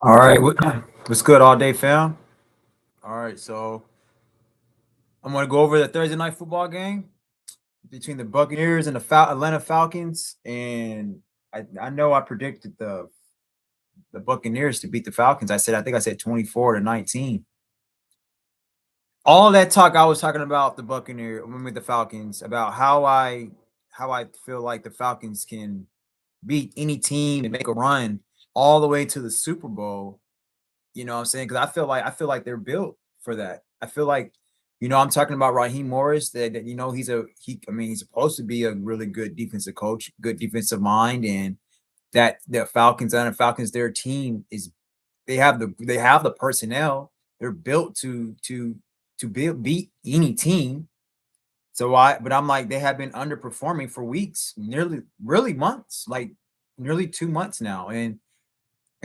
All right, what's good all day, fam? All right, so I'm gonna go over the Thursday night football game between the Buccaneers and the Atlanta Falcons, and I know I predicted the Buccaneers to beat the Falcons. I think I said 24-19. All that talk I was talking about the Falcons, about how I feel like the Falcons can beat any team and make a run all the way to the Super Bowl. You know what I'm saying? Because I feel like they're built for that. I feel like, I'm talking about Raheem Morris. He's supposed to be a really good defensive coach, good defensive mind, and that the Falcons, their team is they have the personnel. They're built to beat any team. But I'm like, they have been underperforming for weeks, nearly really months, like nearly 2 months now, and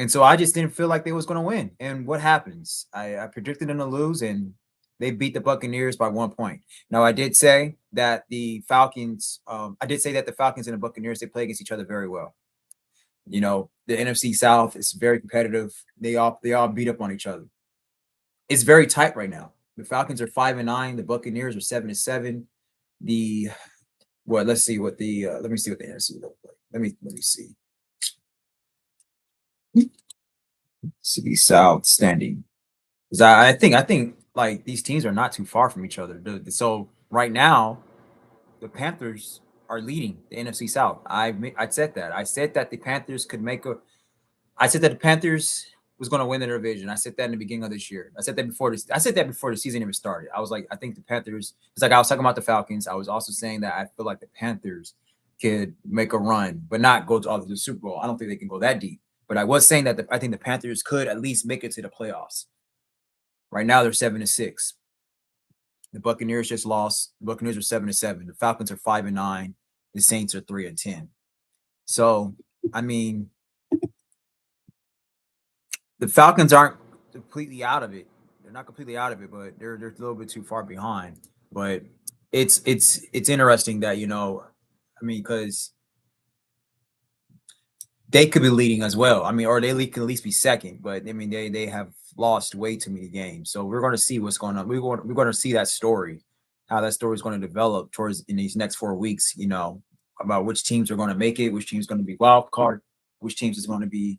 so I just didn't feel like they was going to win. And what happens? I predicted them to lose, and they beat the Buccaneers by 1 point. Now, I did say that the Falcons. I did say that the Falcons and the Buccaneers, they play against each other very well. The NFC South is very competitive. They all beat up on each other. It's very tight right now. The Falcons are 5-9. The Buccaneers are 7-7. The well, let's see what the let me see what the NFC look like. Let me see. City South standing. 'Cause I think like these teams are not too far from each other. So right now, the Panthers are leading the NFC South. I said that. I said that the Panthers could make a. I said that the Panthers was going to win the division. I said that in the beginning of this year. I said that before the season even started. I was like, I think the Panthers. It's like I was talking about the Falcons. I was also saying that I feel like the Panthers could make a run, but not go to all the Super Bowl. I don't think they can go that deep. But I was saying that I think the Panthers could at least make it to the playoffs. Right now, they're 7-6. The Buccaneers just lost. The Buccaneers are 7-7. The Falcons are 5-9. The Saints are 3-10. So, I mean, the Falcons aren't completely out of it. They're not completely out of it, but they're a little bit too far behind. But it's interesting that because they could be leading as well. I mean, or they can at least be second. But I mean, they have lost way too many games. So we're going to see what's going on. We're going to see that story, how that story is going to develop towards in these next 4 weeks. About which teams are going to make it, which team's going to be wild card, which teams is going to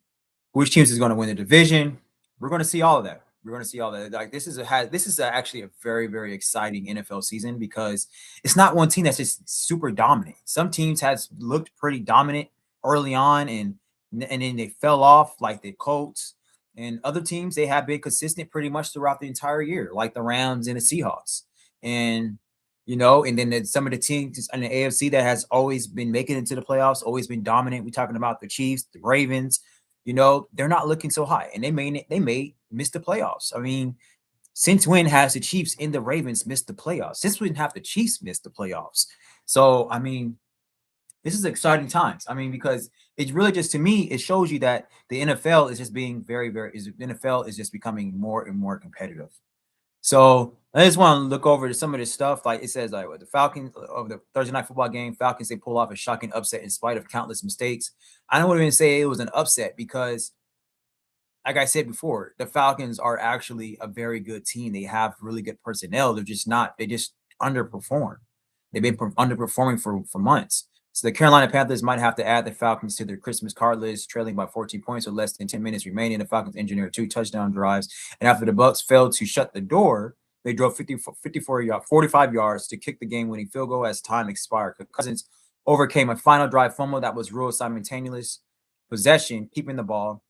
win the division. We're going to see all of that. We're going to see all that. Like actually a very very exciting NFL season because it's not one team that's just super dominant. Some teams has looked pretty dominant early on, and then they fell off, like the Colts, and other teams they have been consistent pretty much throughout the entire year, like the Rams and the Seahawks, and and then there's some of the teams in the AFC that has always been making it to the playoffs, always been dominant. We're talking about the Chiefs, the Ravens. They're not looking so high, and they may miss the playoffs. I mean, since when has the Chiefs and the Ravens missed the playoffs? Since when have the Chiefs missed the playoffs? So I mean, this is exciting times. I mean, because it's really just to me, it shows you that the NFL is just being very, very is the NFL is just becoming more and more competitive. So I just want to look over to some of this stuff. Like it says, like with the Falcons of the Thursday night football game, Falcons they pull off a shocking upset in spite of countless mistakes. I don't even say it was an upset because, like I said before, the Falcons are actually a very good team. They have really good personnel. They're just not. They just underperform. They've been underperforming for months. So the Carolina Panthers might have to add the Falcons to their Christmas card list, trailing by 14 points with less than 10 minutes remaining. The Falcons engineered 2 touchdown drives, and after the Bucks failed to shut the door, they drove 45 yards to kick the game-winning field goal as time expired. Cousins overcame a final drive fumble that was ruled simultaneous possession, keeping the ball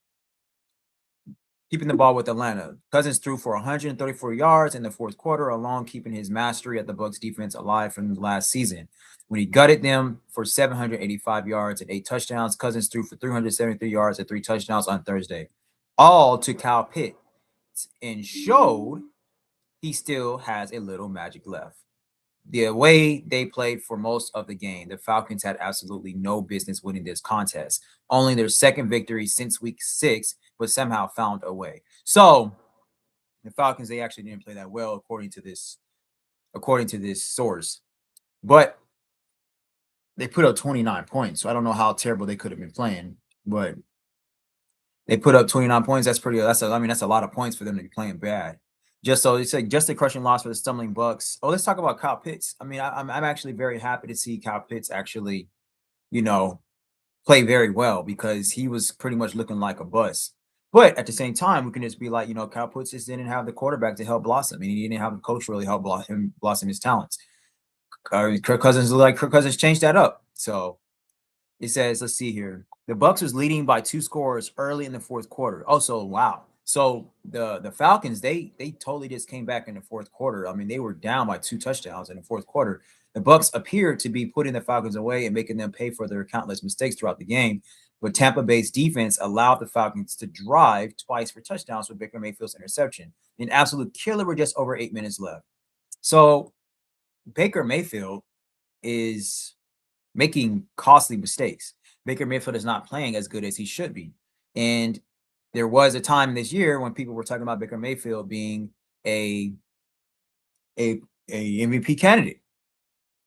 with Atlanta. Cousins threw for 134 yards in the fourth quarter, along keeping his mastery at the Bucks defense alive from last season. When he gutted them for 785 yards and 8 touchdowns, Cousins threw for 373 yards and 3 touchdowns on Thursday, all to Kyle Pitts, and showed he still has a little magic left. The way they played for most of the game, the Falcons had absolutely no business winning this contest. Only their second victory since week 6, but somehow found a way. So the Falcons, they actually didn't play that well according to this source. But they put up 29 points. So I don't know how terrible they could have been playing, but They put up 29 points. That's pretty. I mean, that's a lot of points for them to be playing bad. Just so it's like just a crushing loss for the stumbling Bucks. Oh, let's talk about Kyle Pitts. I mean, I'm actually very happy to see Kyle Pitts actually, you know, play very well because he was pretty much looking like a bust. But at the same time, we can just be like, Kyle Pitts just didn't have the quarterback to help blossom. I mean, he didn't have the coach really help blossom his talents. Kirk Cousins looked like Kirk Cousins changed that up. So it says, let's see here. The Bucks was leading by 2 scores early in the fourth quarter. Also, wow. So the Falcons, they totally just came back in the fourth quarter. I mean, they were down by 2 touchdowns in the fourth quarter. The Bucks appeared to be putting the Falcons away and making them pay for their countless mistakes throughout the game. But Tampa Bay's defense allowed the Falcons to drive twice for touchdowns with Baker Mayfield's interception. An absolute killer with just over 8 minutes left. So Baker Mayfield is making costly mistakes. Baker Mayfield is not playing as good as he should be. And there was a time this year when people were talking about Baker Mayfield being a MVP candidate.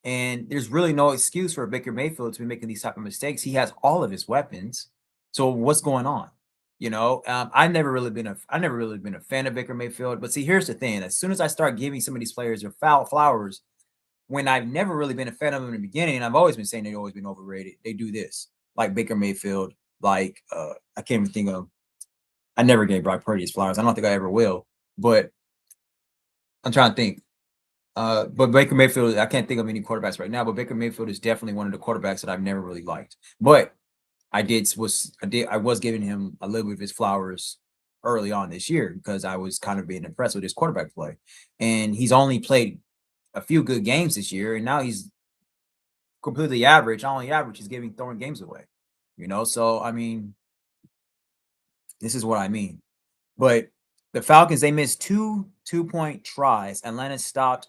And there's really no excuse for Baker Mayfield to be making these type of mistakes. He has all of his weapons. So what's going on? I've never really been a fan of Baker Mayfield. But see, here's the thing: as soon as I start giving some of these players their flowers, when I've never really been a fan of them in the beginning, and I've always been saying they've always been overrated. They do this, like Baker Mayfield, like I can't even think of. I never gave Brock Purdy his flowers. I don't think I ever will. But I'm trying to think. But Baker Mayfield, I can't think of any quarterbacks right now. But Baker Mayfield is definitely one of the quarterbacks that I've never really liked. But I was giving him a little bit of his flowers early on this year because I was kind of being impressed with his quarterback play, and he's only played a few good games this year, and now he's completely average. Not only average, he's throwing games away. So I mean, this is what I mean. But the Falcons, they missed 2-point tries. Atlanta stopped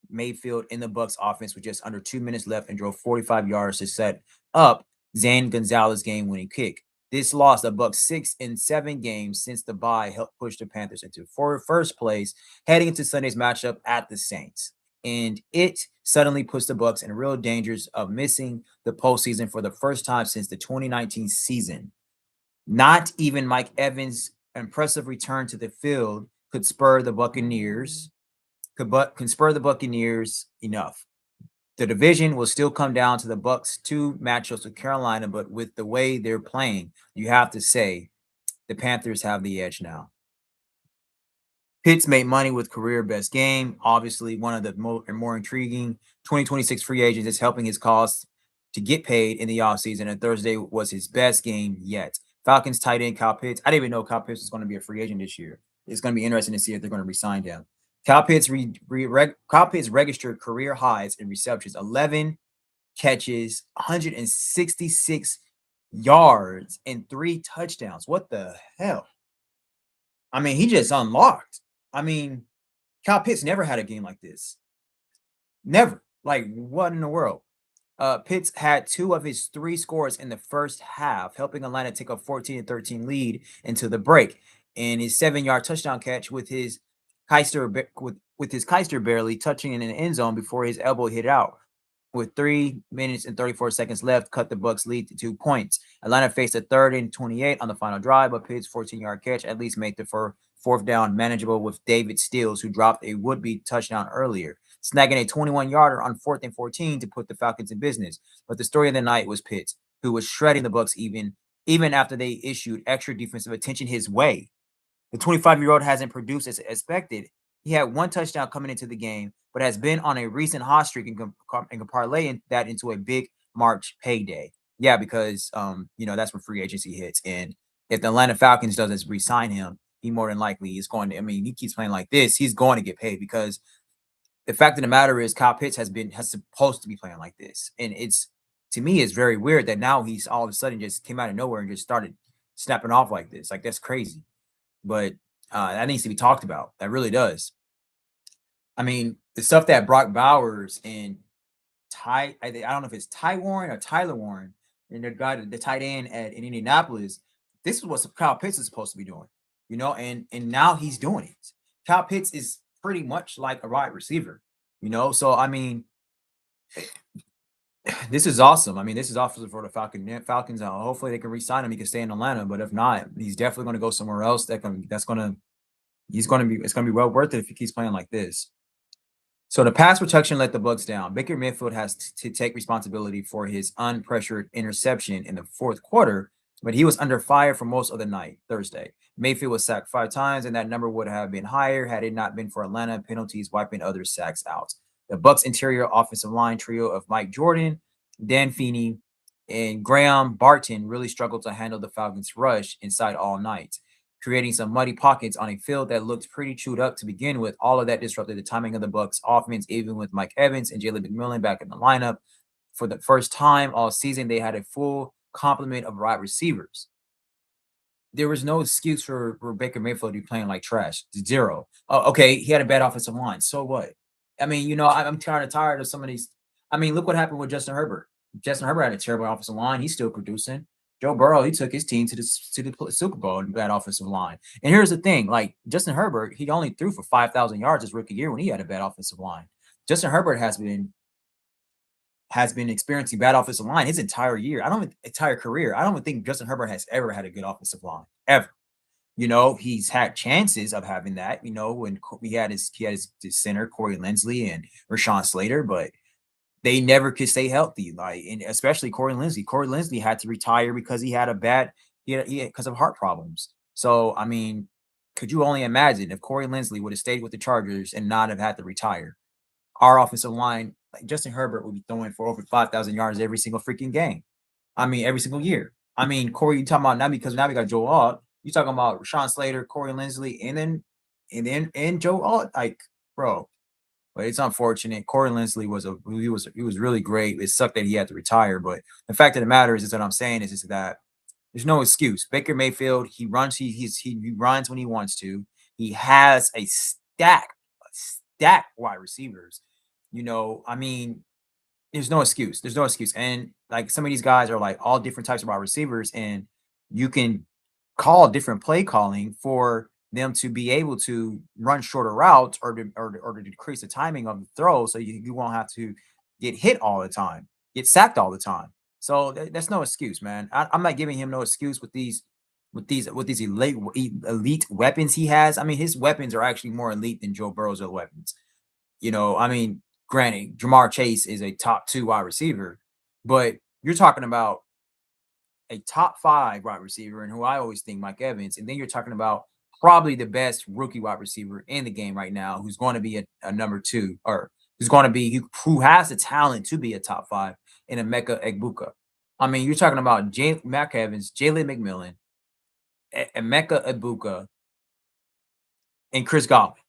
Mayfield in the Bucks offense with just under 2 minutes left and drove 45 yards to set up Zane Gonzalez game-winning kick. This loss, the Bucks 6 in 7 games since the bye, helped push the Panthers into first place heading into Sunday's matchup at the Saints. And it suddenly puts the Bucks in real dangers of missing the postseason for the first time since the 2019 season. Not even Mike Evans' impressive return to the field could spur the Buccaneers enough. The division will still come down to the Bucks' 2 matchups with Carolina, but with the way they're playing, you have to say the Panthers have the edge now. Pitts made money with career best game. Obviously, one of the more intriguing 2026 free agents is helping his cause to get paid in the offseason, and Thursday was his best game yet. Falcons tight end Kyle Pitts. I didn't even know Kyle Pitts was going to be a free agent this year. It's going to be interesting to see if they're going to re-sign him. Kyle Pitts registered career highs in receptions, 11 catches, 166 yards, and 3 touchdowns. What the hell? I mean, he just unlocked. I mean, Kyle Pitts never had a game like this. Never. Like, what in the world? Pitts had 2 of his 3 scores in the first half, helping Atlanta take a 14-13 lead into the break. And his 7-yard touchdown catch with his Keister barely touching in the end zone before his elbow hit out. With 3 minutes and 34 seconds left, cut the Bucks lead to 2 points. Atlanta faced a 3rd and 28 on the final drive, but Pitts' 14-yard catch at least made the fourth down manageable with David Stills, who dropped a would-be touchdown earlier, snagging a 21-yarder on 4th and 14 to put the Falcons in business. But the story of the night was Pitts, who was shredding the Bucks even after they issued extra defensive attention his way. The 25-year-old hasn't produced as expected. He had 1 touchdown coming into the game, but has been on a recent hot streak and can parlay that into a big March payday. Yeah, because that's when free agency hits. And if the Atlanta Falcons doesn't re-sign him, he more than likely is going to. I mean, he keeps playing like this, he's going to get paid because the fact of the matter is Kyle Pitts has supposed to be playing like this. And to me, it's very weird that now he's all of a sudden just came out of nowhere and just started snapping off like this. Like, that's crazy. But that needs to be talked about. That really does. I mean, the stuff that Brock Bowers and I don't know if it's Ty Warren or Tyler Warren, and the tight end in Indianapolis, this is what Kyle Pitts is supposed to be doing, and now he's doing it. Kyle Pitts is pretty much like a wide receiver, So I mean, This is awesome. I mean, this is awesome for the Falcons. Hopefully, they can re-sign him. He can stay in Atlanta. But if not, he's definitely going to go somewhere else. That's going to he's going to be it's going to be well worth it if he keeps playing like this. So the pass protection let the Bucks down. Baker Mayfield has to take responsibility for his unpressured interception in the fourth quarter, but he was under fire for most of the night Thursday. Mayfield was sacked 5 times, and that number would have been higher had it not been for Atlanta penalties wiping other sacks out. The Bucks interior offensive line trio of Mike Jordan, Dan Feeney, and Graham Barton really struggled to handle the Falcons' rush inside all night, creating some muddy pockets on a field that looked pretty chewed up to begin with. All of that disrupted the timing of the Bucks' offense, even with Mike Evans and Jalen McMillan back in the lineup. For the first time all season, they had a full complement of wide receivers. There was no excuse for Baker Mayfield to be playing like trash. Zero. Oh, okay, he had a bad offensive line. So what? I mean, I'm kind of tired of some of these. I mean, look what happened with Justin Herbert. Justin Herbert had a terrible offensive line. He's still producing. Joe Burrow, he took his team to the Super Bowl in that offensive line. And here's the thing: like Justin Herbert, he only threw for 5,000 yards his rookie year when he had a bad offensive line. Justin Herbert has been experiencing bad offensive line his entire year. Entire career. I don't even think Justin Herbert has ever had a good offensive line ever. He's had chances of having that. When he had his center Corey Linsley and Rashawn Slater, but they never could stay healthy. Like, and especially Corey Linsley. Corey Linsley had to retire because he had a bad because of heart problems. So I mean, could you only imagine if Corey Linsley would have stayed with the Chargers and not have had to retire? Our offensive line, like Justin Herbert, would be throwing for over 5,000 yards every single freaking game. I mean, every single year. I mean, Corey, you talking about now because now we got Joe Alt. You talking about Rashawn Slater, Corey Linsley, and Joe Alt. Like, bro, but it's unfortunate. Corey Linsley was really great. It sucked that he had to retire, but the fact of the matter is what I'm saying is that there's no excuse. Baker Mayfield, he runs, he runs when he wants to. He has a stack wide receivers. I mean, there's no excuse. There's no excuse. And like some of these guys are like all different types of wide receivers, and you can call different play calling for them to be able to run shorter routes or to decrease the timing of the throw so you won't have to get hit all the time, get sacked all the time. So that's no excuse, man. I'm not giving him no excuse with these elite weapons he has. I mean, his weapons are actually more elite than Joe Burrow's other weapons. I mean, granted, Jamar Chase is a top 2 wide receiver, but you're talking about a top 5 wide receiver, and who I always think Mike Evans, and then you're talking about probably the best rookie wide receiver in the game right now, who's going to be a number 2, or who has the talent to be a top 5 in Emeka Egbuka. I mean, you're talking about Mac Evans, Jalen McMillan, Emeka Egbuka, and Chris Godwin.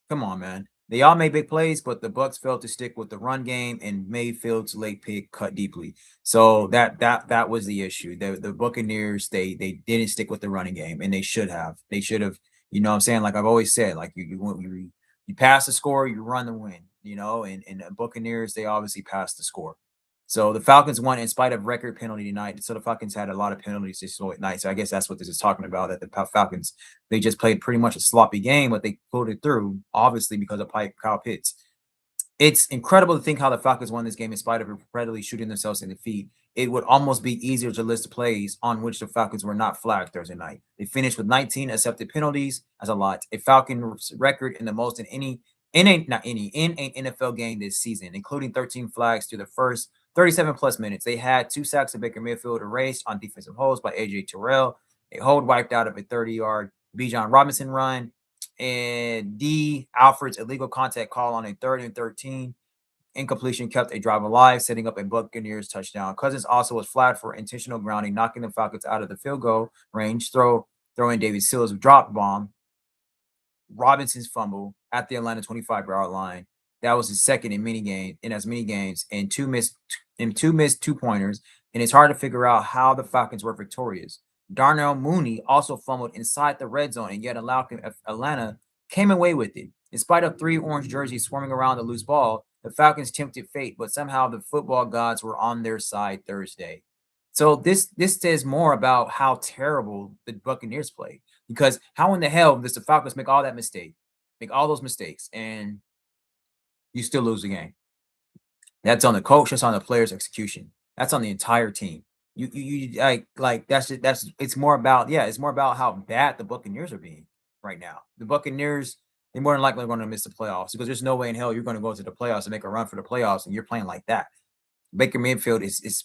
Come on, man. They all made big plays, but the Bucks failed to stick with the run game, and Mayfield's late pick cut deeply. So that was the issue. The Buccaneers they didn't stick with the running game, and they should have. They should have. What I'm saying, like I've always said, like you pass the score, you run the win. And the Buccaneers they obviously passed the score. So the Falcons won in spite of record penalty tonight. So the Falcons had a lot of penalties this night. So I guess that's what this is talking about. That the Falcons they just played pretty much a sloppy game, but they pulled it through, obviously because of Kyle Pitts. It's incredible to think how the Falcons won this game in spite of repeatedly shooting themselves in the feet. It would almost be easier to list the plays on which the Falcons were not flagged Thursday night. They finished with 19 accepted penalties, as a lot, a Falcon record in the most in any in a not any in an NFL game this season, including 13 flags through the first 37 plus minutes. They had 2 sacks of Baker Mayfield erased on defensive holds by AJ Terrell, a hold wiped out of a 30-yard Bijan Robinson run, and D. Alfred's illegal contact call on a 3rd and 13. Incompletion kept a drive alive, setting up a Buccaneers touchdown. Cousins also was flagged for intentional grounding, knocking the Falcons out of the field goal range. Throwing David Sills' drop bomb. Robinson's fumble at the Atlanta 25-yard line. That was his second in as many games, and two missed 2-pointers. And it's hard to figure out how the Falcons were victorious. Darnell Mooney also fumbled inside the red zone, and yet Atlanta came away with it. In spite of 3 orange jerseys swarming around the loose ball, the Falcons tempted fate, but somehow the football gods were on their side Thursday. So this says more about how terrible the Buccaneers played. Because how in the hell does the Falcons make all those mistakes, and you still lose the game? That's on the coach. That's on the players' execution. That's on the entire team. Like that's it's more about it's more about how bad the Buccaneers are being right now. The Buccaneers, they're more than likely going to miss the playoffs because there's no way in hell you're going to go to the playoffs and make a run for the playoffs and you're playing like that. Baker Mayfield is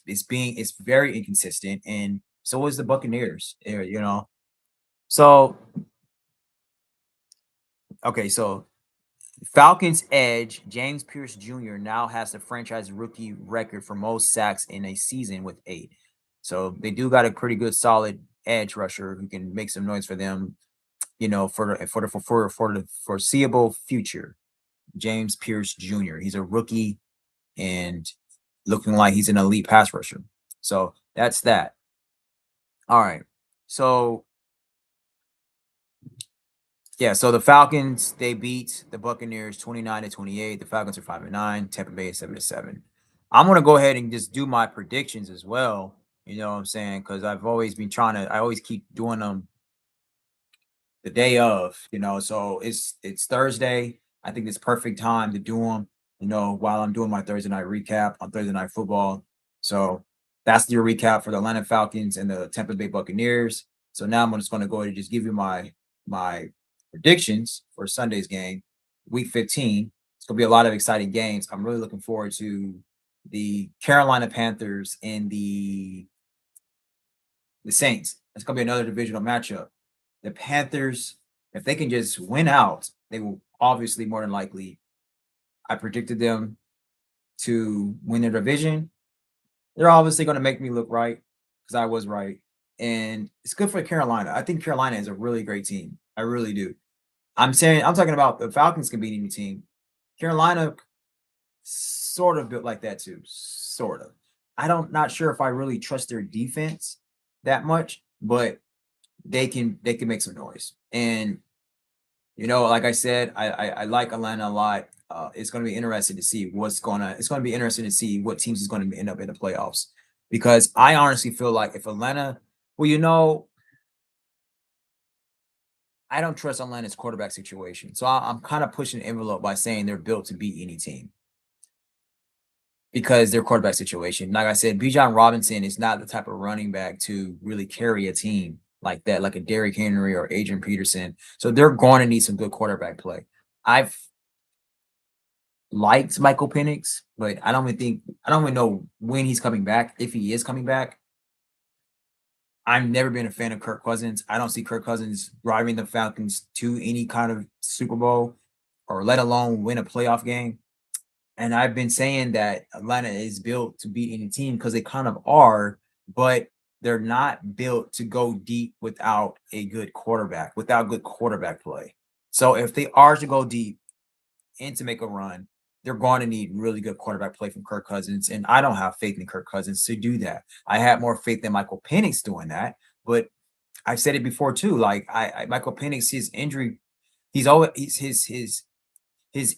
very inconsistent, and so is the Buccaneers. You know, so okay, so Falcons edge James Pierce Jr. now has the franchise rookie record for most sacks in a season with 8. So they do got a pretty good solid edge rusher who can make some noise for them, for the foreseeable future. James Pierce Jr. He's a rookie and looking like he's an elite pass rusher. So that's that. All right. So yeah, so the Falcons, they beat the Buccaneers 29-28. The Falcons are 5-9, Tampa Bay is 7-7. I'm gonna go ahead and just do my predictions as well. You know what I'm saying? Because I've always been I always keep doing them the day of, So it's Thursday. I think it's perfect time to do them, while I'm doing my Thursday night recap on Thursday Night Football. So that's your recap for the Atlanta Falcons and the Tampa Bay Buccaneers. So now I'm just going to go ahead and just give you my predictions for Sunday's game, Week 15. It's going to be a lot of exciting games. I'm really looking forward to the Carolina Panthers and the Saints. It's going to be another divisional matchup. The Panthers, if they can just win out, they will obviously more than likely. I predicted them to win their division. They're obviously going to make me look right because I was right. And it's good for Carolina. I think Carolina is a really great team. I really do. I'm talking about the Falcons can beat any team. Carolina sort of built like that too. Sort of. Not sure if I really trust their defense that much, but they can make some noise. And like I said, I like Atlanta a lot. It's going to be interesting to see it's going to be interesting to see what teams is going to end up in the playoffs, because I honestly feel like if Atlanta, I don't trust Atlanta's quarterback situation. So I'm kind of pushing the envelope by saying they're built to beat any team because their quarterback situation. Like I said, Bijan Robinson is not the type of running back to really carry a team like that, like a Derrick Henry or Adrian Peterson. So they're going to need some good quarterback play. I've liked Michael Penix, but I don't even know when he's coming back, if he is coming back. I've never been a fan of Kirk Cousins. I don't see Kirk Cousins driving the Falcons to any kind of Super Bowl or let alone win a playoff game. And I've been saying that Atlanta is built to beat any team because they kind of are, but they're not built to go deep without good quarterback play. So if they are to go deep and to make a run, they're going to need really good quarterback play from Kirk Cousins. And I don't have faith in Kirk Cousins to do that. I have more faith in Michael Penix doing that. But I've said it before too. Like Michael Penix, his injury, his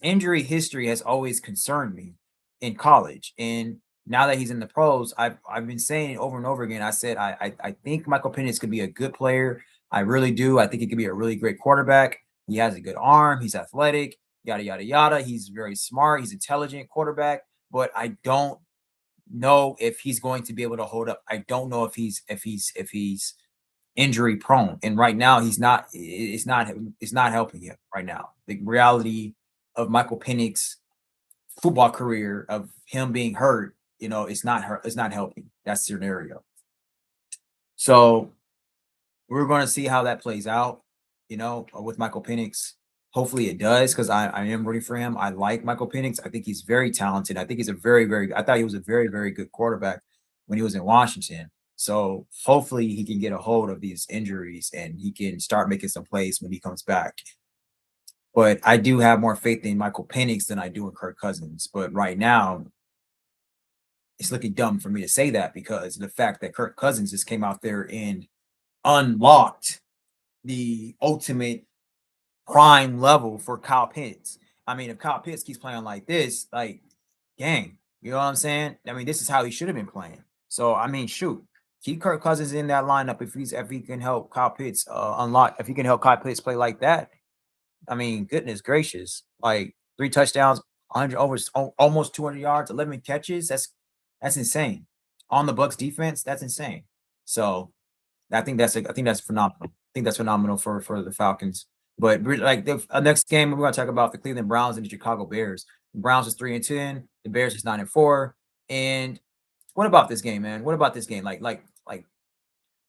injury history has always concerned me in college. And now that he's in the pros, I've been saying it over and over again. I said I think Michael Penix could be a good player. I really do. I think he could be a really great quarterback. He has a good arm. He's athletic. Yada yada yada. He's very smart. He's intelligent quarterback. But I don't know if he's going to be able to hold up. I don't know if he's injury prone. And right now he's not. It's not helping him right now. The reality of Michael Penix football career of him being hurt, it's not helping that scenario. So we're going to see how that plays out, with Michael Penix. Hopefully it does, because I am rooting for him. I like Michael Penix. I think he's very talented. I think he's I thought he was a very, very good quarterback when he was in Washington. So hopefully he can get a hold of these injuries and he can start making some plays when he comes back. But I do have more faith in Michael Penix than I do in Kirk Cousins. But right now, it's looking dumb for me to say that because of the fact that Kirk Cousins just came out there and unlocked the ultimate prime level for Kyle Pitts. I mean, if Kyle Pitts keeps playing like this, like, gang, you know what I'm saying? I mean, this is how he should have been playing. So, I mean, shoot, keep Kirk Cousins in that lineup if he can help Kyle Pitts if he can help Kyle Pitts play like that. I mean, goodness gracious, like 3 touchdowns 100 over almost 200 yards, 11 catches. That's insane. On the Bucks defense, that's insane. So I think that's phenomenal. I think that's phenomenal for the Falcons. But like the next game, we're going to talk about the Cleveland Browns and the Chicago Bears. The Browns is 3-10. The Bears is 9-4. And what about this game, man? What about this game? Like,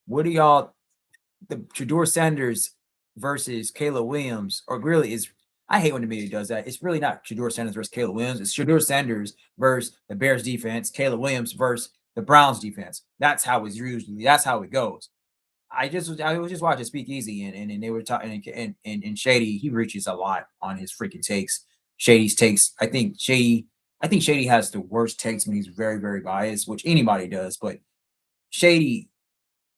what do y'all? The Shedeur Sanders versus Caleb Williams, or really is I hate when the media does that. It's really not Shedeur Sanders versus Caleb Williams. It's Shedeur Sanders versus the Bears defense, Caleb Williams versus the Browns defense. That's how it's usually. That's how it goes. I was just watching Speakeasy and they were talking and Shady, he reaches a lot on his freaking takes. Shady's takes. I think Shady has the worst takes when he's very, very biased, which anybody does, but Shady,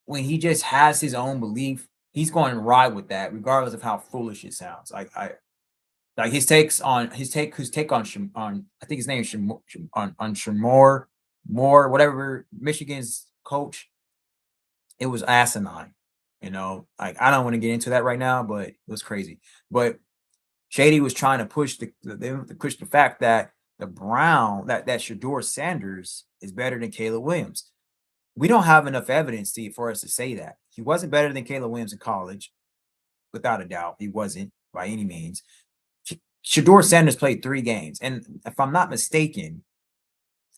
when he just has his own belief, he's going to ride with that, regardless of how foolish it sounds. Like his take on I think his name is on Shamor Moore, whatever Michigan's coach, it was asinine. Like I don't want to get into that right now, but it was crazy. But Shady was trying to push push the fact that that Shedeur Sanders is better than Caleb Williams. We don't have enough evidence for us to say that. He wasn't better than Caleb Williams in college, without a doubt. He wasn't by any means. Shedeur Sanders played 3 games. And if I'm not mistaken,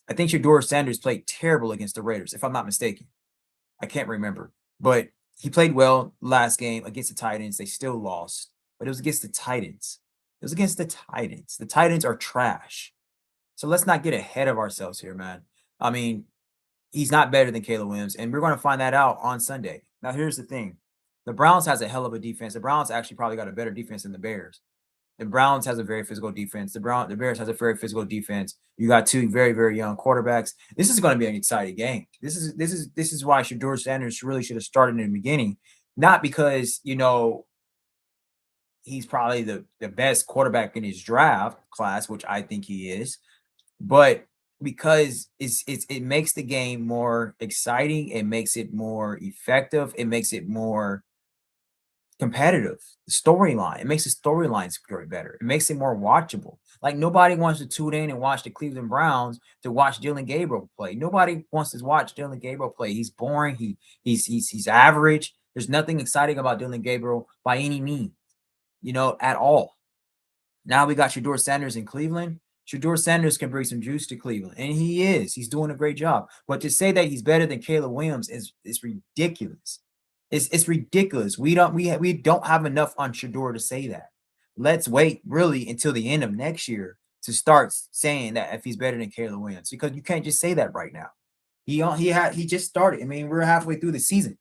I think Shedeur Sanders played terrible against the Raiders, if I'm not mistaken. I can't remember. But he played well last game against the Titans. They still lost, but it was against the Titans. It was against the Titans. The Titans are trash. So let's not get ahead of ourselves here, man. I mean, he's not better than Caleb Williams, and we're going to find that out on Sunday. Now, here's the thing. The Browns has a hell of a defense. The Browns actually probably got a better defense than the Bears. The Browns has a very physical defense. The Bears has a very physical defense. You got 2 very, very young quarterbacks. This is going to be an exciting game. This is why Shedeur Sanders really should have started in the beginning, not because he's probably the best quarterback in his draft class, which I think he is, but because it makes the game more exciting, it makes it more effective, it makes it more competitive. The storyline, it makes the storylines very better. It makes it more watchable. Like nobody wants to tune in and watch the Cleveland Browns to watch Dylan Gabriel play. Nobody wants to watch Dylan Gabriel play. He's boring. He's average. There's nothing exciting about Dylan Gabriel by any means, at all. Now we got Shedeur Sanders in Cleveland. Shedeur Sanders can bring some juice to Cleveland, and he is. He's doing a great job. But to say that he's better than Caleb Williams is ridiculous. It's ridiculous. We don't have enough on Shedeur to say that. Let's wait really until the end of next year to start saying that if he's better than Caleb Williams, because you can't just say that right now. He just started. I mean, we're halfway through the season.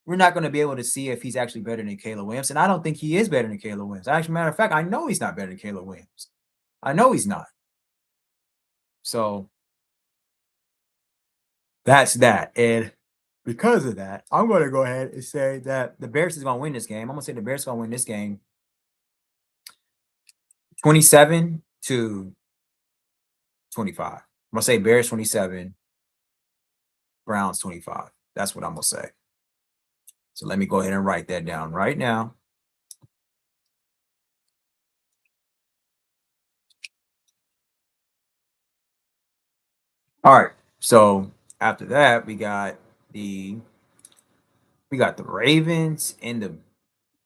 We're not going to be able to see if he's actually better than Caleb Williams, and I don't think he is better than Caleb Williams. Actually, matter of fact, I know he's not better than Caleb Williams. I know he's not. So that's that. And because of that, I'm going to go ahead and say that the Bears is going to win this game. I'm going to say the Bears are going to win this game 27-25. I'm going to say Bears 27, Browns 25. That's what I'm going to say. So let me go ahead and write that down right now. All right. So after that, we got the Ravens and the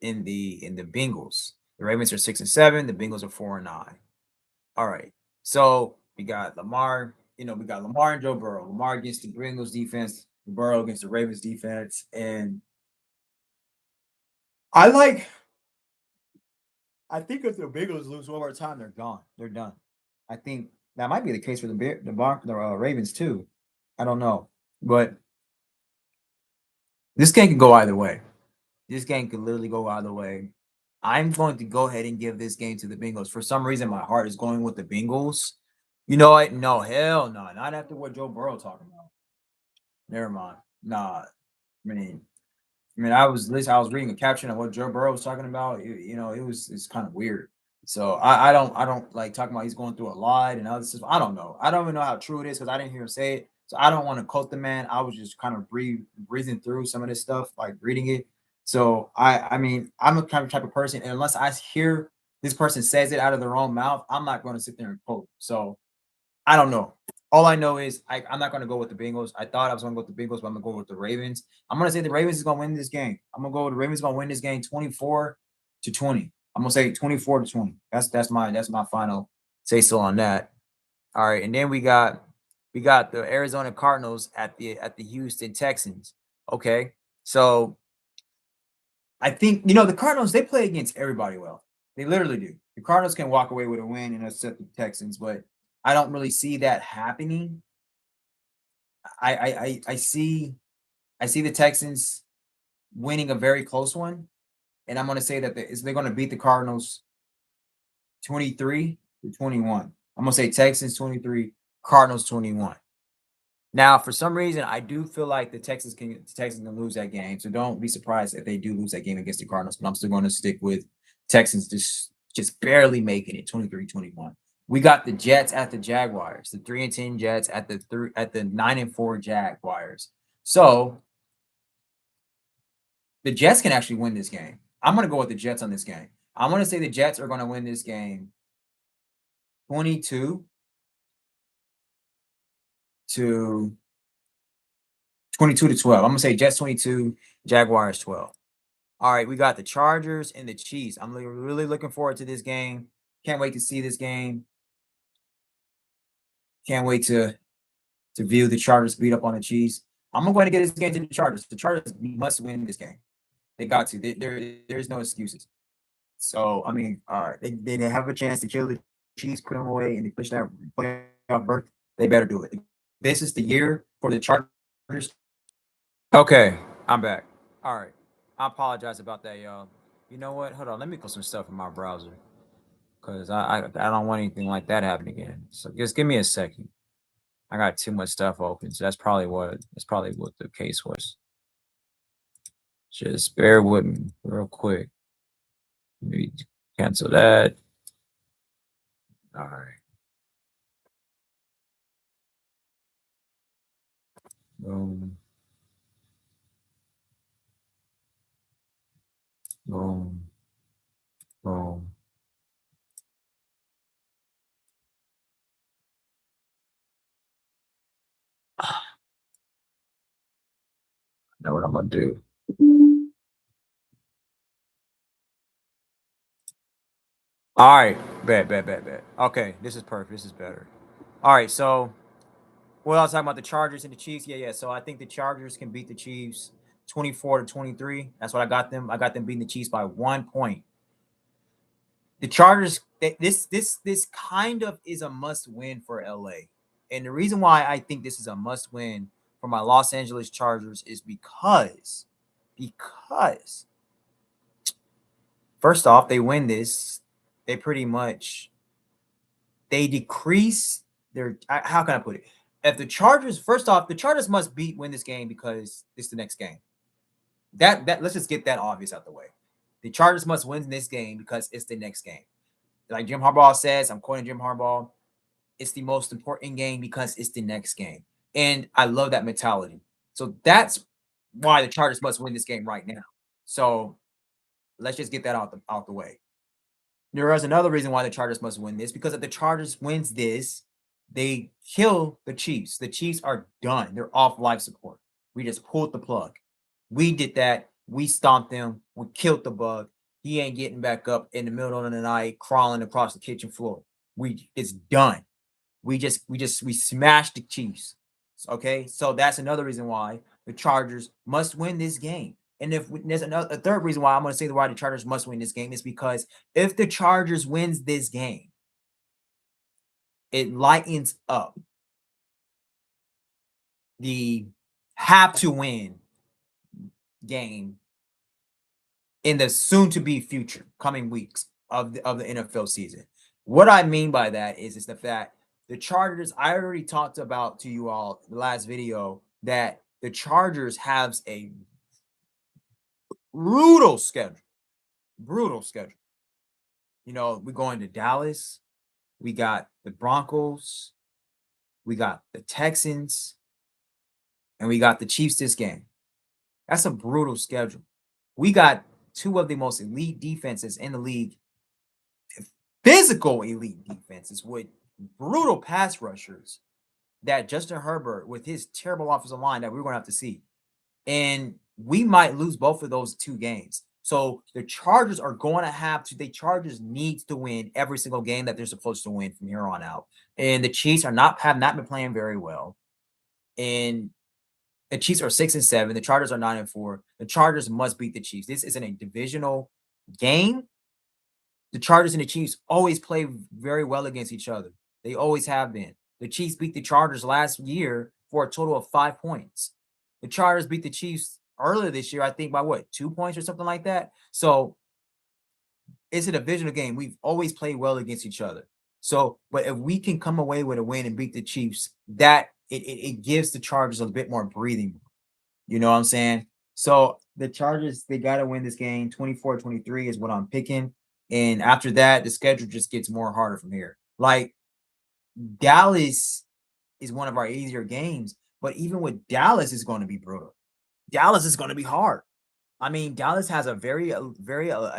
Bengals. The Ravens are 6-7. The Bengals are 4-9. All right. So we got Lamar. We got Lamar and Joe Burrow. Lamar against the Bengals defense. Burrow against the Ravens defense. And I think if the Bengals lose one more time, they're gone. They're done. I think that might be the case for the Ravens too. I don't know, but this game can go either way. This game could literally go either way. I'm going to go ahead and give this game to the Bengals. For some reason, my heart is going with the Bengals. You know what? No, hell no. Not after what Joe Burrow talking about. Never mind. Nah. I was reading a caption of what Joe Burrow was talking about. It's kind of weird. So I don't like talking about he's going through a lot and other stuff. I don't know. I don't even know how true it is because I didn't hear him say it. So I don't want to quote the man. I was just kind of breathing through some of this stuff, like reading it. So I mean, I'm a kind of type of person, and unless I hear this person says it out of their own mouth, I'm not going to sit there and quote. So I don't know. All I know is I'm not going to go with the Bengals. I thought I was going to go with the Bengals, but I'm going to go with the Ravens. I'm going to say the Ravens is going to win this game. I'm going to go with the Ravens going to win this game 24-20. I'm going to say 24-20. That's my final say so on that. All right, and then we got the Arizona Cardinals at the Houston Texans. Okay, so I think the Cardinals, they play against everybody well. They literally do. The Cardinals can walk away with a win and upset the Texans, but I don't really see that happening. I see the Texans winning a very close one, and I'm going to say that they're going to beat the Cardinals 23-21. I'm going to say Texans 23, Cardinals 21. Now, for some reason, I do feel like the Texans can lose that game. So don't be surprised if they do lose that game against the Cardinals. But I'm still going to stick with Texans just barely making it 23-21. We got the Jets at the Jaguars, the 3-10 Jets at the 9-4 Jaguars. So the Jets can actually win this game. I'm going to go with the Jets on this game. I'm going to say the Jets are going to win this game 22-12. I'm going to say Jets 22, Jaguars 12. All right, we got the Chargers and the Chiefs. I'm really looking forward to this game. Can't wait to see this game. Can't wait to view the Chargers beat up on the Chiefs. I'm going to get this game to the Chargers. The Chargers must win this game. They got to. There's no excuses. So, I mean, they have a chance to kill the Chiefs, put them away, and they push that playoff berth. They better do it. This is the year for the Chargers. Okay, I'm back. All right. I apologize about that, y'all. You know what? Hold on. Let me put some stuff in my browser because I don't want anything like that happen again. So just give me a second. I got too much stuff open, so that's probably what the case was. Just bear with me real quick. Maybe cancel that. All right. Boom. Boom. Boom. Know what I'm gonna do. All right, bet. Okay, this is perfect. This is better. All right, so what I was talking about the Chargers and the Chiefs. Yeah. So I think the Chargers can beat the Chiefs 24-23. That's what I got them. I got them beating the Chiefs by 1 point. The Chargers, this kind of is a must win for LA. And the reason why I think this is a must win for my Los Angeles Chargers is because first off, they win this, they pretty much decrease their, how can I put it? If the Chargers, first off, the Chargers must win this game because it's the next game. That let's just get that obvious out the way. The Chargers must win this game because it's the next game. Like Jim Harbaugh says, I'm quoting Jim Harbaugh, it's the most important game because it's the next game. And I love that mentality. So that's why the Chargers must win this game right now. So let's just get that out the way. There is another reason why the Chargers must win this, because if the Chargers wins this, they kill the Chiefs. The Chiefs are done. They're off life support. We just pulled the plug. We did that. We stomped them. We killed the bug. He ain't getting back up in the middle of the night, crawling across the kitchen floor. It's done. We smashed the Chiefs. Okay, so that's another reason why the Chargers must win this game. And if there's a third reason why I'm going to say why the Chargers must win this game is because if the Chargers wins this game, it lightens up the have to win game in the soon to be future coming weeks of the NFL season. What I mean by that is the fact the Chargers, I already talked about to you all the last video that the Chargers has a brutal schedule. You know, we're going to Dallas. We got the Broncos. We got the Texans. And we got the Chiefs this game. That's a brutal schedule. We got two of the most elite defenses in the league physical elite defenses with brutal pass rushers that Justin Herbert, with his terrible offensive line, that we're going to have to see. And we might lose both of those two games. So the Chargers are going to have to, the Chargers needs to win every single game that they're supposed to win from here on out. And the Chiefs have not been playing very well. And the Chiefs are 6-7. The Chargers are 9-4. The Chargers must beat the Chiefs. This isn't a divisional game. The Chargers and the Chiefs always play very well against each other. They always have been. The Chiefs beat the Chargers last year for a total of 5 points. The Chargers beat the Chiefs earlier this year, I think, by what, 2 points or something like that. So it's a divisional game. We've always played well against each other. So, but if we can come away with a win and beat the Chiefs, that it gives the Chargers a bit more breathing room. You know what I'm saying? So the Chargers, they got to win this game. 24-23 is what I'm picking. And after that, the schedule just gets more harder from here. Like Dallas is one of our easier games, but even with Dallas, it's going to be brutal. Dallas is going to be hard. I mean, Dallas has a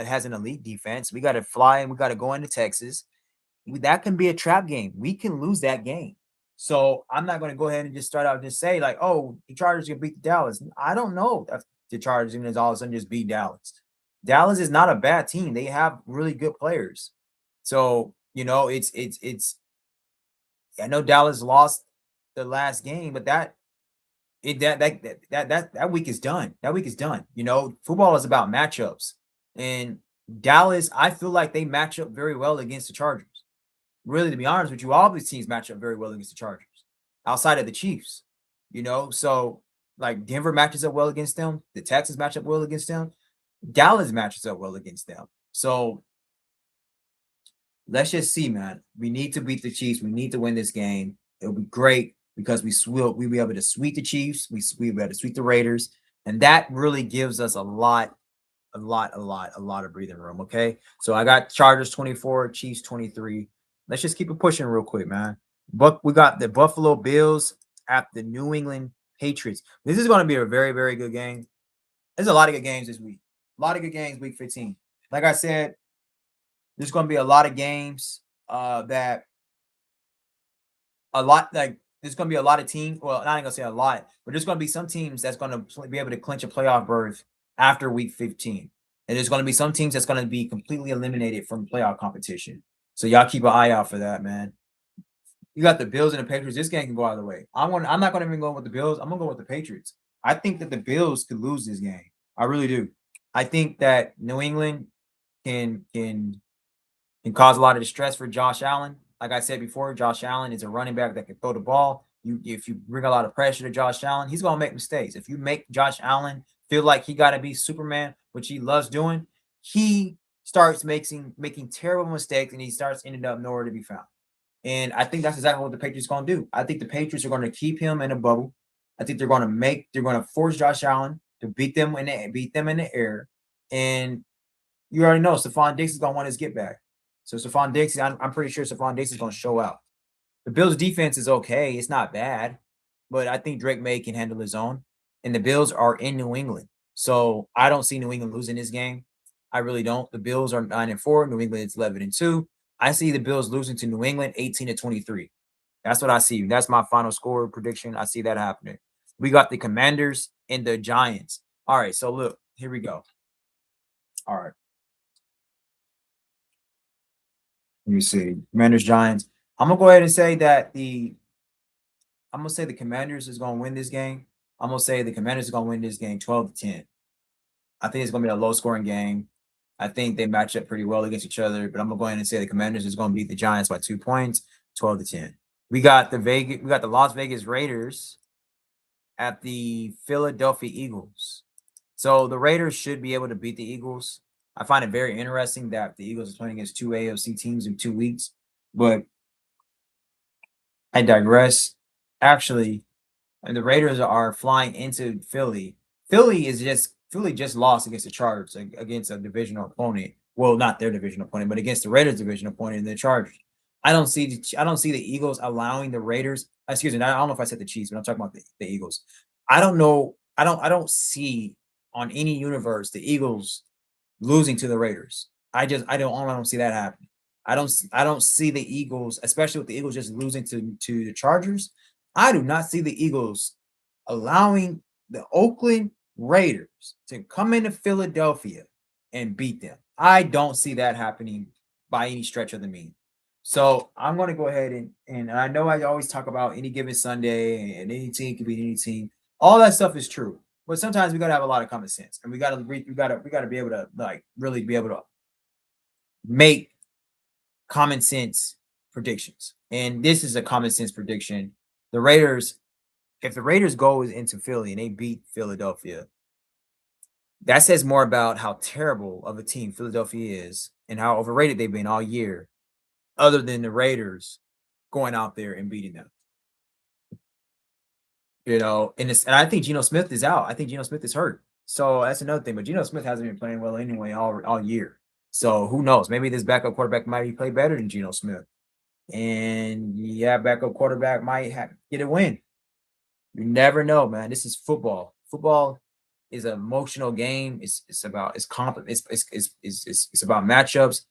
has an elite defense. We got to fly and we got to go into Texas. That can be a trap game. We can lose that game. So I'm not going to go ahead and just start out and just say like, oh, the Chargers can beat the Dallas. I don't know if the Chargers are going to all of a sudden just beat Dallas. Dallas is not a bad team. They have really good players. So, you know, it's I know Dallas lost the last game, but that week is done. That week is done. You know, football is about matchups. And Dallas, I feel like they match up very well against the Chargers. Really, to be honest with you, all these teams match up very well against the Chargers, outside of the Chiefs. You know, so like Denver matches up well against them. The Texans match up well against them. Dallas matches up well against them. So let's just see, man. We need to beat the Chiefs. We need to win this game. It'll be great because we'll be able to sweep the Chiefs. We'll be able to sweep the Raiders. And that really gives us a lot of breathing room. Okay. So I got Chargers 24, Chiefs 23. Let's just keep it pushing real quick, man. But we got the Buffalo Bills at the New England Patriots. This is going to be a very, very good game. There's a lot of good games this week. A lot of good games week 15. Like I said, there's going to be a lot of games there's going to be a lot of teams. Well, I'm not going to say a lot, but there's going to be some teams that's going to be able to clinch a playoff berth after week 15. And there's going to be some teams that's going to be completely eliminated from playoff competition. So y'all keep an eye out for that, man. You got the Bills and the Patriots. This game can go either way. I'm not going to even go with the Bills. I'm going to go with the Patriots. I think that the Bills could lose this game. I really do. I think that New England can cause a lot of distress for Josh Allen. Like I said before, Josh Allen is a running back that can throw the ball. If you bring a lot of pressure to Josh Allen, he's going to make mistakes. If you make Josh Allen feel like he got to be Superman, which he loves doing, he starts making terrible mistakes and he starts ending up nowhere to be found. And I think that's exactly what the Patriots are going to do. I think the Patriots are going to keep him in a bubble. I think they're going to force Josh Allen to beat them in the air. And you already know Stephon Diggs is going to want his get back. So Stephon Diggs, I'm pretty sure Stephon Diggs is going to show out. The Bills' defense is okay. It's not bad. But I think Drake May can handle his own. And the Bills are in New England. So I don't see New England losing this game. I really don't. The Bills are 9-4. New England is 11-2. I see the Bills losing to New England 18-23. That's what I see. That's my final score prediction. I see that happening. We got the Commanders and the Giants. All right, so look, here we go. All right. Let me see. Commanders, Giants. I'm gonna go ahead and say that the Commanders is gonna win this game. I'm gonna say the Commanders is gonna win this game 12-10. I think it's gonna be a low scoring game. I think they match up pretty well against each other, but I'm gonna go ahead and say the Commanders is gonna beat the Giants by 2 points, 12-10. We got the Las Vegas Raiders at the Philadelphia Eagles. So the Raiders should be able to beat the Eagles. I find it very interesting that the Eagles are playing against two AFC teams in 2 weeks, but I digress. Actually, and the Raiders are flying into Philly. Philly just lost against the Chargers, against a divisional opponent. Well, not their divisional opponent, but against the Raiders' divisional opponent in the Chargers. I don't see the Eagles allowing the Raiders. Excuse me, I don't know if I said the Chiefs, but I'm talking about the Eagles. I don't know. I don't see on any universe the Eagles losing to the Raiders. I don't see that happening. I don't see the Eagles, especially with the Eagles just losing to the Chargers. I do not see the Eagles allowing the Oakland Raiders to come into Philadelphia and beat them. I don't see that happening by any stretch of the mean. So I'm going to go ahead and I know I always talk about any given Sunday and any team can beat any team. All that stuff is true, but sometimes we got to have a lot of common sense and we got to be able to like really be able to make common sense predictions. And this is a common sense prediction. The Raiders, if the Raiders go into Philly and they beat Philadelphia, that says more about how terrible of a team Philadelphia is and how overrated they've been all year, other than the Raiders going out there and beating them. And I think Geno Smith is out. I think Geno Smith is hurt. So that's another thing. But Geno Smith hasn't been playing well anyway all year. So who knows? Maybe this backup quarterback might play better than Geno Smith. And yeah, backup quarterback might get a win. You never know, man. This is football. Football is an emotional game. It's about it's about matchups,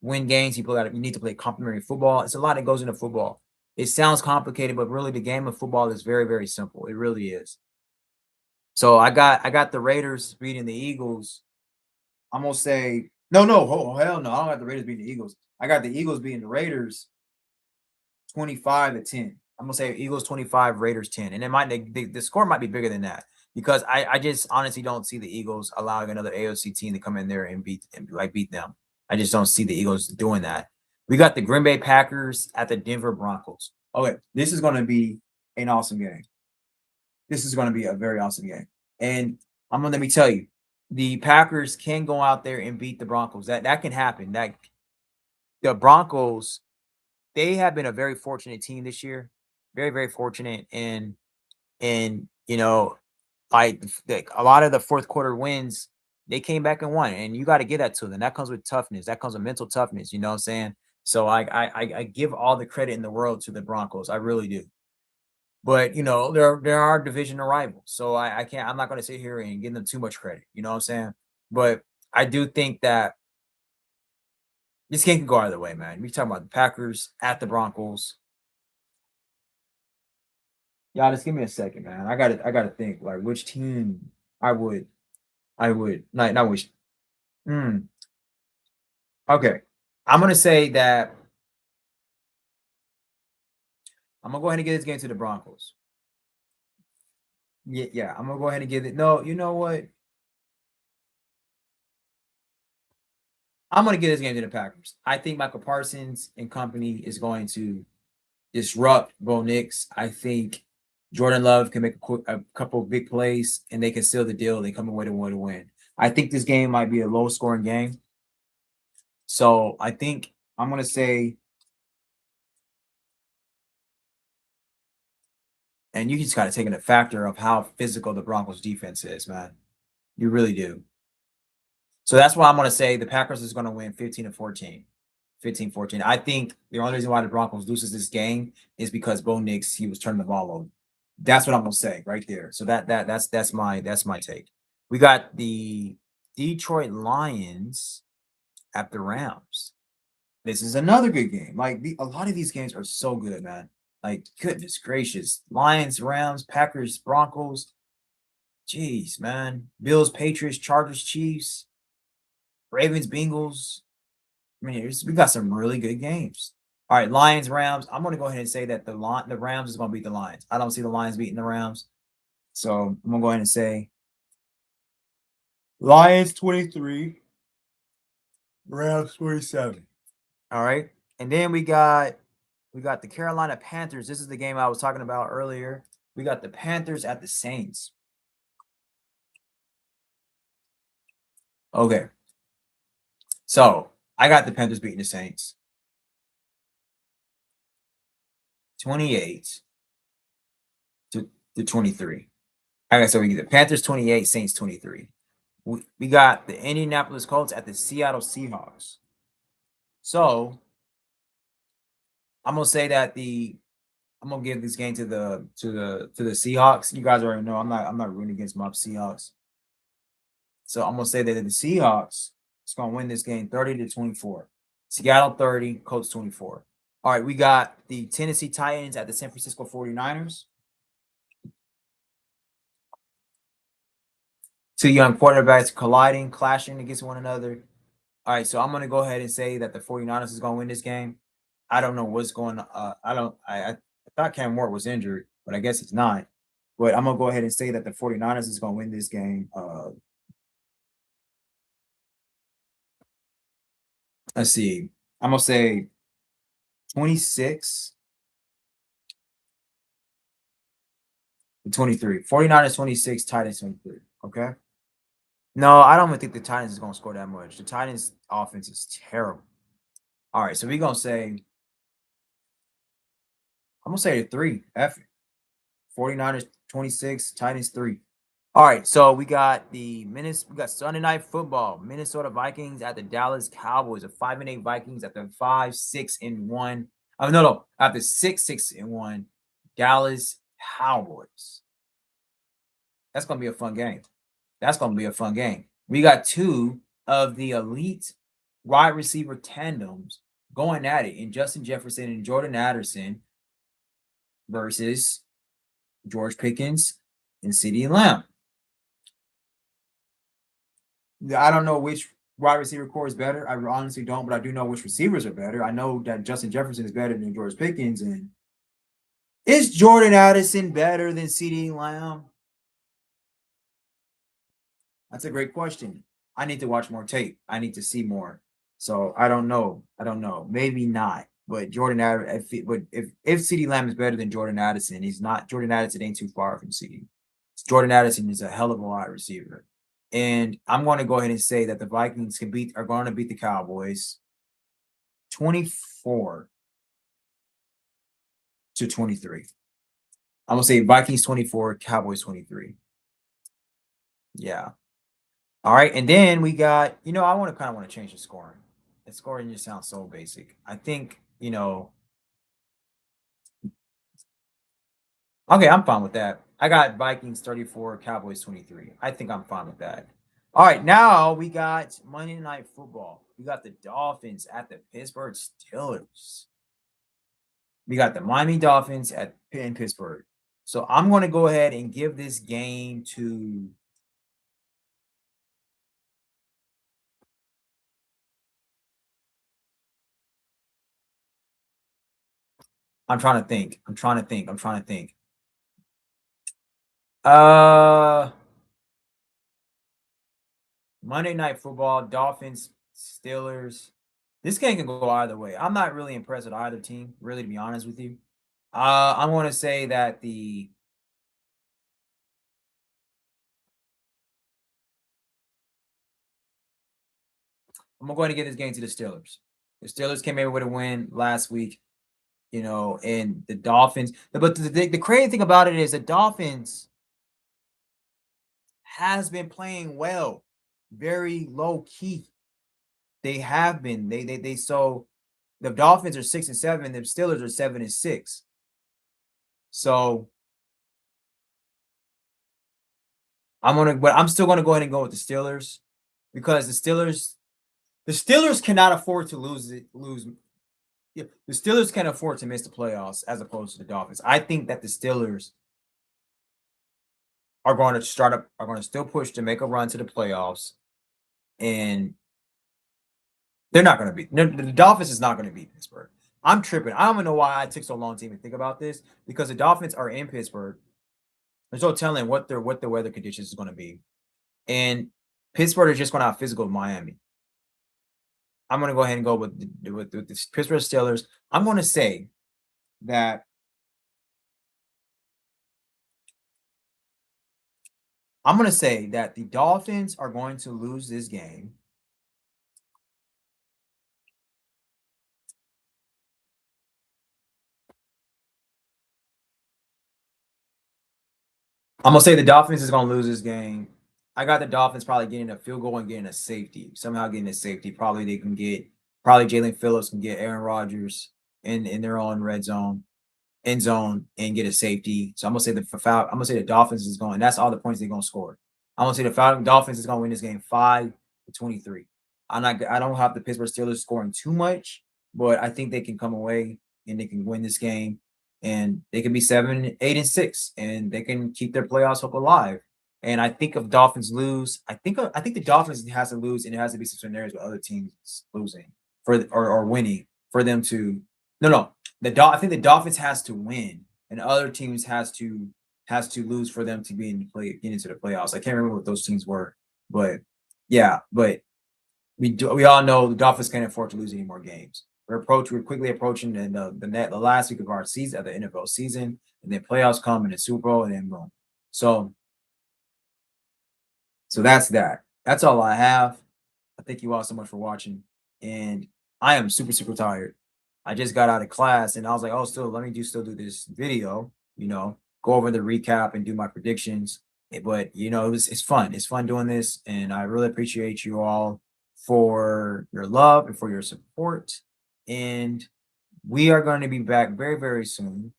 win games. You need to play complementary football. It's a lot that goes into football. It sounds complicated, but really the game of football is very, very simple. It really is. So I got the Raiders beating the Eagles. I'm gonna say no, hell no. I don't got the Raiders beating the Eagles. I got the Eagles beating the Raiders 25-10. I'm gonna say Eagles 25, Raiders 10. And it might the score might be bigger than that because I just honestly don't see the Eagles allowing another AOC team to come in there and beat them. I just don't see the Eagles doing that. We got the Green Bay Packers at the Denver Broncos. Okay, this is gonna be an awesome game. This is gonna be a very awesome game. And let me tell you, the Packers can go out there and beat the Broncos. That can happen. That the Broncos, they have been a very fortunate team this year. Very, very fortunate. And like a lot of the fourth quarter wins, they came back and won. And you got to give that to them. That comes with toughness. That comes with mental toughness. You know what I'm saying? So I give all the credit in the world to the Broncos. I really do. But there are division rivals. So I'm not gonna sit here and give them too much credit. You know what I'm saying? But I do think that this game can go either way, man. We talking about the Packers at the Broncos. Y'all just give me a second, man. I gotta think like which team I would not which. Hmm. Okay. I'm gonna say that I'm gonna go ahead and give this game to the Broncos. Yeah. I'm gonna go ahead and give it. No, you know what? I'm gonna give this game to the Packers. I think Michael Parsons and company is going to disrupt Bo Nix. I think Jordan Love can make a couple of big plays and they can seal the deal. They come away to win. I think this game might be a low scoring game. So I think I'm gonna say, and you just gotta take in a factor of how physical the Broncos defense is, man. You really do. So that's why I'm gonna say the Packers is gonna win 15-14. 15-14. I think the only reason why the Broncos loses this game is because Bo Nix, he was turning the ball over. That's what I'm gonna say right there. So that's my take. We got the Detroit Lions at the Rams. This is another good game. Like a lot of these games are so good, man. Like goodness gracious, Lions, Rams, Packers, Broncos. Jeez, man. Bills, Patriots, Chargers, Chiefs, Ravens, Bengals. I mean, we got some really good games. All right, Lions, Rams. I'm going to go ahead and say that the Rams is going to beat the Lions. I don't see the Lions beating the Rams. So I'm going to go ahead and say Lions 23, Rams 27. All right. And then we got the Carolina Panthers. This is the game I was talking about earlier. We got the Panthers at the Saints. Okay. So I got the Panthers beating the Saints 28 to 23. Okay, so we get the Panthers 28, Saints 23. We got the Indianapolis Colts at the Seattle Seahawks. So I'm gonna say that I'm gonna give this game to the Seahawks. You guys already know I'm not rooting against my Seahawks. So I'm gonna say that the Seahawks is gonna win this game 30-24. Seattle 30, Colts 24. All right, we got the Tennessee Titans at the San Francisco 49ers. Two young quarterbacks colliding, clashing against one another. All right, so I'm going to go ahead and say that the 49ers is going to win this game. I don't know what's going on. I thought Cam Ward was injured, but I guess it's not. But I'm going to go ahead and say that the 49ers is going to win this game. Let's see. I'm going to say 26 to 23. 49ers 26, Titans 23. Okay. No, I don't even think the Titans is going to score that much. The Titans offense is terrible. All right, so we're going to say, I'm going to say 3. F it. 49ers 26, Titans 3. All right, so we got Sunday Night Football. Minnesota Vikings at the Dallas Cowboys. The 5-8 Vikings at the 5-6-1. No, at the 6-6-1 Dallas Cowboys. That's gonna be a fun game. That's gonna be a fun game. We got two of the elite wide receiver tandems going at it in Justin Jefferson and Jordan Addison versus George Pickens and CeeDee Lamb. I don't know which wide receiver core is better. I honestly don't, but I do know which receivers are better. I know that Justin Jefferson is better than George Pickens. And is Jordan Addison better than CeeDee Lamb? That's a great question. I need to watch more tape. I need to see more. So I don't know. Maybe not. But Jordan Addison, if CeeDee Lamb is better than Jordan Addison, he's not. Jordan Addison ain't too far from CeeDee. Jordan Addison is a hell of a wide receiver. And I'm going to go ahead and say that the Vikings are going to beat the Cowboys 24 to 23. I'm going to say Vikings 24, Cowboys 23. Yeah. All right. And then we got, I kind of want to change the scoring. The scoring just sounds so basic. I think, okay, I'm fine with that. I got Vikings 34, Cowboys 23. I think I'm fine with that. All right, now we got Monday Night Football. We got the Dolphins at the Pittsburgh Steelers. We got the Miami Dolphins in Pittsburgh. So I'm going to go ahead and give this game to I'm trying to think. Monday Night Football, Dolphins, Steelers. This game can go either way. I'm not really impressed with either team, really, to be honest with you. I'm going to say that I'm going to give this game to the Steelers. The Steelers came in with a win last week, and the Dolphins. But the crazy thing about it is the Dolphins has been playing well, very low key. They have been. So the Dolphins are 6-7, and the Steelers are 7-6. So I'm still gonna go ahead and go with the Steelers because the Steelers cannot afford to lose. Yeah, the Steelers can't afford to miss the playoffs as opposed to the Dolphins. I think that the Steelers are going to still push to make a run to the playoffs, and they're not going to beat the Dolphins is not going to beat Pittsburgh. I'm tripping. I don't even know why I took so long to even think about this because the Dolphins are in Pittsburgh. There's no telling what the weather conditions is going to be, and Pittsburgh is just going to have physical Miami. I'm going to go ahead and go with the Pittsburgh Steelers. I'm going to say that the Dolphins are going to lose this game. I'm going to say the Dolphins is going to lose this game. I got the Dolphins probably getting a field goal and getting a safety. Somehow getting a safety. Probably Jalen Phillips can get Aaron Rodgers in their own end zone and get a safety. So I'm gonna say the Dolphins is going. That's all the points they're gonna score. I'm gonna say the Dolphins is gonna win this game 5-23. I don't have the Pittsburgh Steelers scoring too much, but I think they can come away and they can win this game, and they can be 7, 8, and 6, and they can keep their playoffs hope alive. And I think if Dolphins lose, I think the Dolphins has to lose, and it has to be some scenarios with other teams losing or winning for them to no I think the Dolphins has to win, and other teams has to lose for them to be in the get into the playoffs. I can't remember what those teams were, but yeah, but we all know the Dolphins can't afford to lose any more games. We're quickly approaching the last week of our season of the NFL season, and then playoffs come and the Super Bowl, and then boom. So that's that. That's all I have. I thank you all so much for watching, and I am super tired. I just got out of class, and I was like, oh, let me still do this video. Go over the recap and do my predictions. But it's fun. It's fun doing this, and I really appreciate you all for your love and for your support. And we are going to be back very soon.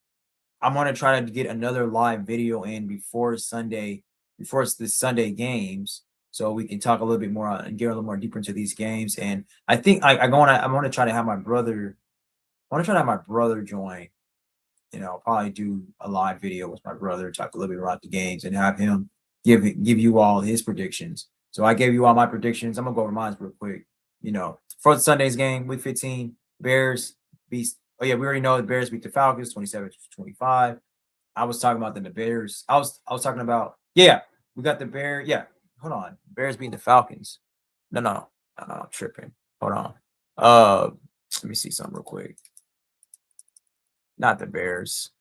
I'm going to try to get another live video in before it's the Sunday games, so we can talk a little bit more and get a little more deeper into these games. And I think I want to try to have my brother. I want to try to have my brother join. Probably do a live video with my brother, talk a little bit about the games, and have him give you all his predictions. So I gave you all my predictions. I'm gonna go over mine real quick. For the Sunday's game, week 15, Bears beat. Oh yeah, we already know the Bears beat the Falcons 27-25. I was talking about the Bears. I was talking about we got the Bears. Yeah, hold on, Bears beating the Falcons. No, I'm tripping. Hold on. Let me see something real quick. Not the Bears.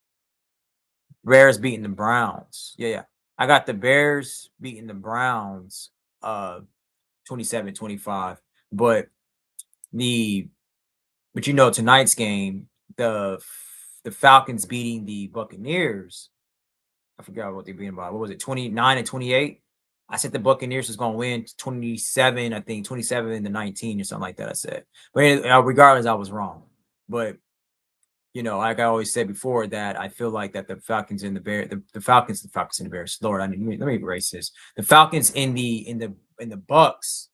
Bears beating the Browns. Yeah. I got the Bears beating the Browns 27-25. But tonight's game, the Falcons beating the Buccaneers. I forgot what they beat by. What was it? 29-28. I said the Buccaneers was going to win 27, I think 27-19 or something like that. I said, but regardless, I was wrong. But like I always said before, that I feel like that the Falcons and the Bears, the Falcons and the Bears. Lord, let me erase this. The Falcons in the Bucks,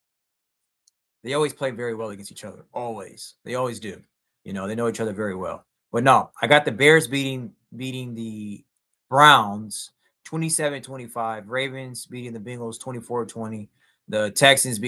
they always play very well against each other. Always, they always do. They know each other very well. But no, I got the Bears beating the Browns 27-25. Ravens beating the Bengals 24-20. The Texans beating